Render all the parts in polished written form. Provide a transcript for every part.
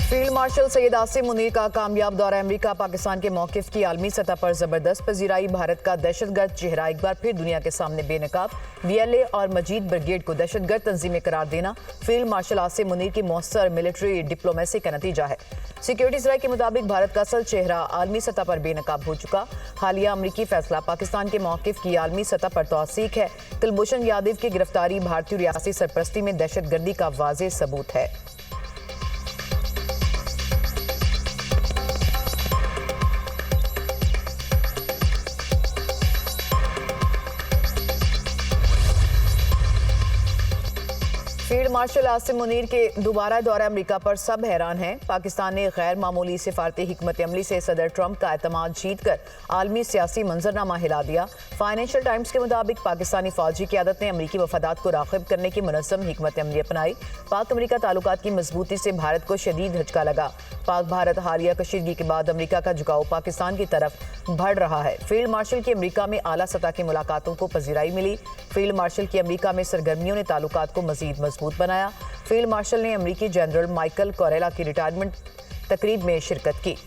Field marshal Syed Asim Munir का कामयाब दौरा अमेरिका पाकिस्तान के मौकिफ की आलमी सतह पर जबरदस्त पजीराई। भारत का दहशतगर्द चेहरा एक बार फिर दुनिया के सामने बेनकाब। बीएलए और मजीद ब्रिगेड को दहशतगर्द तंजीमें करार देना फील्ड मार्शल आसिम मुनीर की मौसर मिलिट्री डिप्लोमेसी का नतीजा है। सिक्योरिटी सराय के मुताबिक भारत का असल चेहरा आलमी सतह पर बेनकाब हो चुका। हालिया अमरीकी फैसला पाकिस्तान के मौकिफ की आलमी सतह पर तौसीक है। कुलभूषण यादव की गिरफ्तारी भारतीय रियासती सरपरस्ती में दहशतगर्दी का वाज़ेह सबूत है। फील्ड मार्शल आसिम मुनीर के दोबारा दौरा अमेरिका पर सब हैरान हैं। पाकिस्तान ने गैर मामूली सिफारती हिकमत अमली से सदर ट्रंप का एतमाद जीतकर आलमी सियासी मंजरनामा हिला दिया। फाइनेंशियल टाइम्स के मुताबिक पाकिस्तानी फौजी क़यादत ने अमरीकी वफादात को राग़िब करने की मुनज़्ज़म हिकमत अमली अपनाई। पाक अमरीका ताल्लुकात की मजबूती से भारत को शदीद झटका लगा। पाक भारत हालिया कशीदगी के बाद अमरीका का झुकाव पाकिस्तान की तरफ बढ़ रहा है। फील्ड मार्शल की अमरीका में आला सतह की मुलाकातों को पजीराई मिली। फील्ड मार्शल की अमरीका में सरगर्मियों ने ताल्लुकात को मजीद मजबूत बनाया। फील्ड मार्शल ने अमरीकी जनरल माइकल कोरेला की रिटायरमेंट तकरीब में शिरकत की।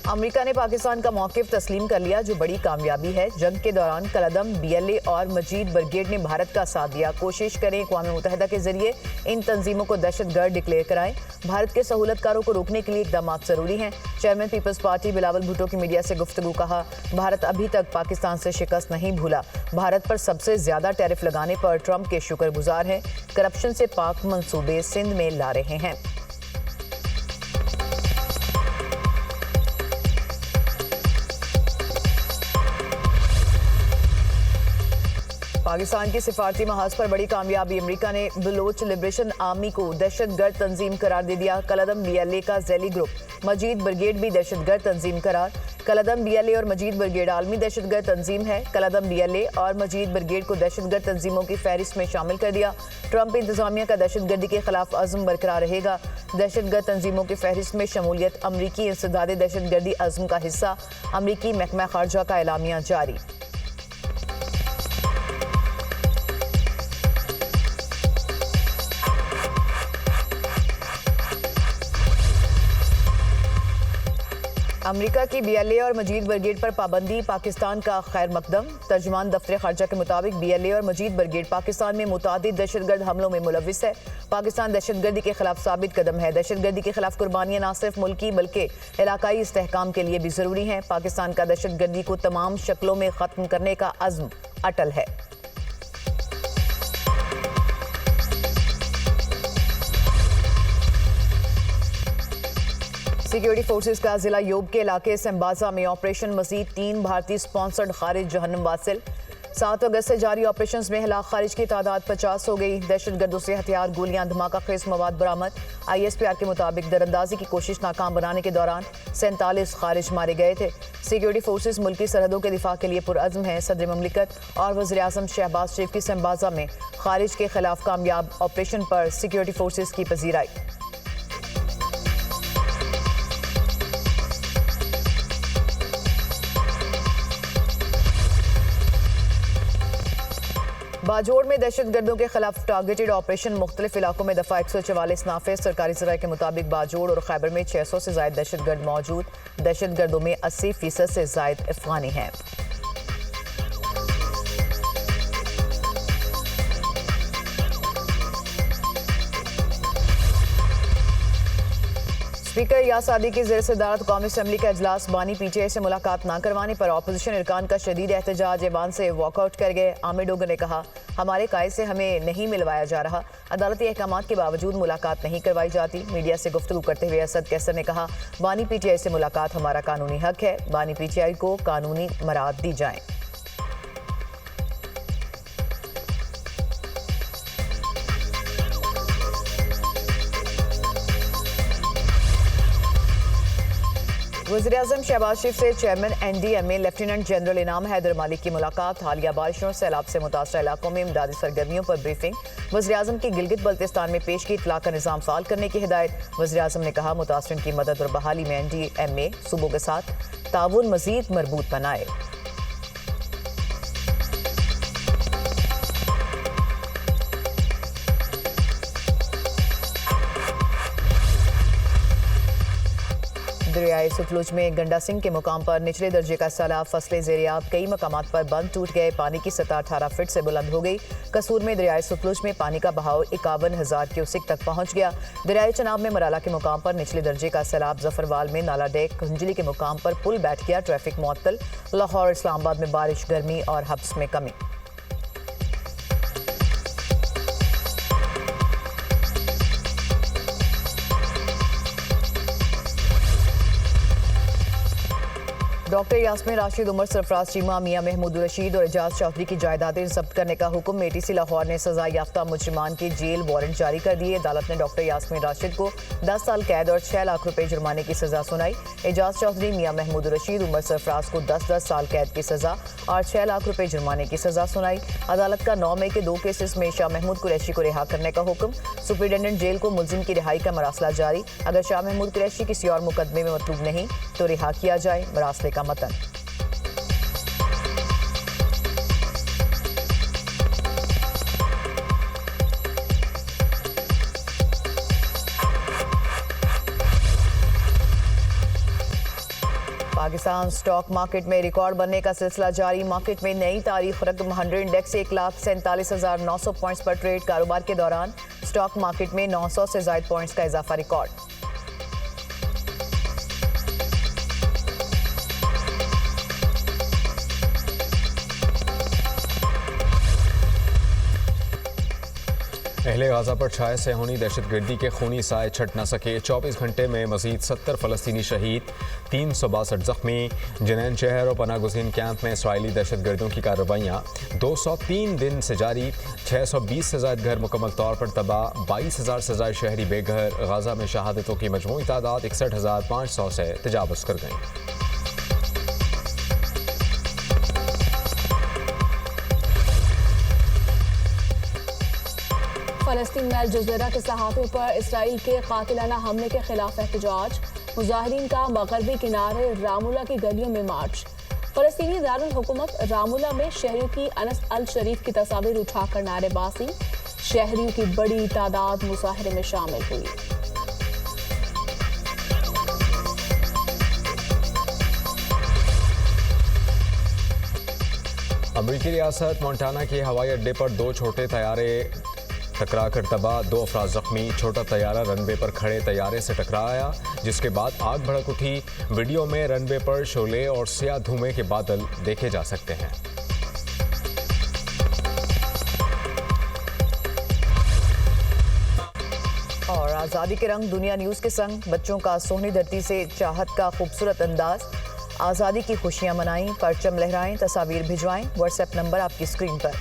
अमेरिका ने पाकिस्तान का मौकिफ तस्लीम कर लिया, जो बड़ी कामयाबी है। जंग के दौरान कलदम, बीएलए और मजीद ब्रिगेड ने भारत का साथ दिया। कोशिश करें अक़वाम मुत्तहिदा के जरिए इन तंजीमों को दहशतगर्द डिक्लेयर कराएं। भारत के सहूलतकारों को रोकने के लिए इक़दाम ज़रूरी हैं। चेयरमैन पीपल्स पार्टी बिलावल भुट्टो की मीडिया से गुफ्तगू कहा, भारत अभी तक पाकिस्तान से शिकस्त नहीं भूला। भारत पर सबसे ज्यादा टैरिफ लगाने पर ट्रंप के शुक्रगुजार हैं। करप्शन से पाक मंसूबे सिंध में ला रहे हैं। पाकिस्तान की सिफारती महाज पर बड़ी कामयाबी। अमेरिका ने बलोच लिबरेशन आर्मी को दहशतगर्द तंजीम करार दे दिया। कलदम, बीएलए का जैली ग्रुप, मजीद ब्रिगेड भी दहशतगर्द तंजीम करार। कलदम, बीएलए और मजीद ब्रिगेड आलमी दहशतगर्द तंजीम है। कलदम, बीएलए और मजीद ब्रिगेड को दहशतगर्द तंजीमों की फहरिस्त में शामिल कर दिया। ट्रंप इंतजामिया का दहशतगर्दी के खिलाफ अज़्म बरकरार रहेगा। दहशतगर्द तंजीमों की फहरिस्त में शमूलियत अमरीकी इंसदाद दहशतगर्दी अज़्म का हिस्सा। अमरीकी महकमा खारजा का एलामिया जारी। अमेरिका की बीएलए और मजीद ब्रिगेड पर पाबंदी पाकिस्तान का खैर मकदम। तर्जुमान दफ्तर खारजा के मुताबिक बीएलए और मजीद ब्रिगेड पाकिस्तान में मुतादिद दहशतगर्द हमलों में मुलविस है। पाकिस्तान दहशतगर्दी के खिलाफ साबित कदम है। दहशतगर्दी के खिलाफ कुर्बानियां न सिर्फ मुल्की बल्कि इलाकाई इस्तेहकाम के लिए भी जरूरी हैं। पाकिस्तान का दहशतगर्दी को तमाम शक्लों में खत्म करने का अज़्म अटल है। सिक्योरिटी फोर्सेस का जिला योब के इलाके संबाजा में ऑपरेशन मजीद 3 भारतीय स्पॉन्सर्ड खारिज जहन्नम वासिल। 7 अगस्त से जारी ऑपरेशन में हलाक खारिज की तादाद 50 हो गई। दहशतगर्दों से हथियार, गोलियां, धमाका खेज मवाद बरामद। ISPR के मुताबिक दरअंदाजी की कोशिश नाकाम बनाने के दौरान 47 खारिज मारे गए थे। सिक्योरिटी फोर्सेस मुल्की सरहदों के दिफा के लिए पुरअज़्म है। सदर ममलिकत और वज़ीर आज़म शहबाज शरीफ की संबाजा में खारिज के खिलाफ कामयाब ऑपरेशन पर सिक्योरिटी फोर्सेस की पजीराई। बाजोड़ में दहशतगर्दों के खिलाफ टारगेटेड ऑपरेशन। मुख्तलिफ इलाकों में दफा 144 नाफिज। सरकारी ज़राए के मुताबिक बाजोड़ और खैबर में 600 से ज़ायद दहशतगर्द मौजूद। दहशतगर्दों में 80% से ज़ायद अफगानी हैं। स्पीकर या सादी की ज़ेर सदारत कौमी असम्बली का इजलास। बानी PTI से मुलाकात न करवाने पर अपोजिशन अरकान का शदीद एहतजाज। ऐवान से वॉकआउट कर गए। आमिर डोगर ने कहा, हमारे कायद से हमें नहीं मिलवाया जा रहा। अदालती अहकामात के बावजूद मुलाकात नहीं करवाई जाती। मीडिया से गुफ्तगू करते हुए असद कैसर ने कहा, बानी PTI से मुलाकात हमारा कानूनी हक है। बानी PTI को कानूनी मराद दी जाएं। वज़ीर-ए-आज़म शहबाज शरीफ से चेयरमैन NDMA लेफ्टिनेंट जनरल इनाम हैदर मालिक की मुलाकात। हालिया बारिशों और सैलाब से मुतासर इलाकों में इमदादी सरगर्मियों पर ब्रीफिंग। वज़ीर-ए-आज़म की गिलगित बल्तिस्तान में पेश की इत्तला का निज़ाम फ़ाल करने की हिदायत। वज़ीर-ए-आज़म ने कहा मुतासरीन की मदद और बहाली में NDMA सूबों के साथ ताउन मज़ीद मजबूत बनाए। दरियाए सतलुज में गंडा सिंह के मुकाम पर निचले दर्जे का सैलाब, फसलें ज़ेरियाब, कई मकामात पर बंद टूट गए, पानी की सतह 18 फीट से बुलंद हो गई। कसूर में दरियाए सतलुज में पानी का बहाव 51,000 क्यूसिक तक पहुंच गया। दरियाए चनाब में मराला के मुकाम पर निचले दर्जे का सैलाब, जफरवाल में नाला डेक कुंजली के मुकाम पर पुल बैठ गया, ट्रैफिक मुअत्तल। लाहौर इस्लामाबाद में बारिश, गर्मी और हब्स में कमी। डॉक्टर यास्मीन राशिद, उमर सरफराज चीमा, मियां महमूद रशीद और एजाज चौधरी की जायदादें जब्त करने का हुक्म। ATC लाहौर ने सजा याफ्ता मुजरिमान के जेल वारंट जारी कर दिए। अदालत ने डॉक्टर यास्मीन राशिद को 10 साल कैद और 6 लाख रुपए जुर्माने की सजा सुनाई। एजाज चौधरी, मियां महमूद रशीद, उमर सरफराज को 10-10 साल कैद की सजा और 6 लाख रुपए जुर्माने की सजा सुनाई। अदालत का 9 मई के 2 केसेस में शाह महमूद कुरैशी को रिहा करने का हुक्म। सुपरिटेंडेंट जेल को मुलजिम की रिहाई का मरासला जारी। अगर शाह महमूद कुरैशी किसी और मुकदमे में मतलूब नहीं तो रिहा किया जाए। मरासले का मतन। पाकिस्तान स्टॉक मार्केट में रिकॉर्ड बनने का सिलसिला जारी। मार्केट में नई तारीख रकम 100 इंडेक्स 1,47,900 पॉइंट्स पर ट्रेड। कारोबार के दौरान स्टॉक मार्केट में 900 से ज्यादा पॉइंट्स का इजाफा रिकॉर्ड। अहले गाजा पर छाए सेहूनी दहशतगर्दी के खूनी साए छट न सके। 24 घंटे में मजीद 70 फ़लस्तीनी शहीद, 362 जख्मी। जनैन शहर और पनागुज़ीन कैंप में इसराइली दहशतगर्दियों की कार्रवाइयाँ 203 दिन से जारी। 620 से ज़ायद घर मुकम्मल तौर पर तबाह, 22,000 से ज़ायद शहरी बेघर। गाजा में शहादतों की मजमूई तादाद 61,500 से तजावुज़ कर गई। फ़लस्तीन में अल जज़ीरा के सहाफ़ी पर इसराइल के कातिलाना हमले के खिलाफ एहतजाज। मुजाहिरीन का मगरबी किनारे रामुला की गलियों में मार्च। फ़लस्तीनी दारुल हुकूमत रामुला में शहरियों की अनस अल शरीफ की तस्वीर उठाकर नारेबाजी। शहरियों की बड़ी तादाद मुजाहिरे में शामिल हुई। अमरीकी रियासत मोंटाना के हवाई अड्डे पर 2 छोटे तैयारे टकरा कर तबाह, 2 अफराद जख्मी। छोटा तैयारा रनवे पर खड़े तैयारे से टकराया, जिसके बाद आग भड़क उठी। वीडियो में रनवे पर शोले और स्याह धुएं के बादल देखे जा सकते हैं। और आज़ादी के रंग दुनिया न्यूज़ के संग बच्चों का सोहनी धरती से चाहत का खूबसूरत अंदाज। आज़ादी की खुशियां मनाएं, परचम लहराएं, तस्वीर भिजवाएं। व्हाट्सएप नंबर आपकी स्क्रीन पर।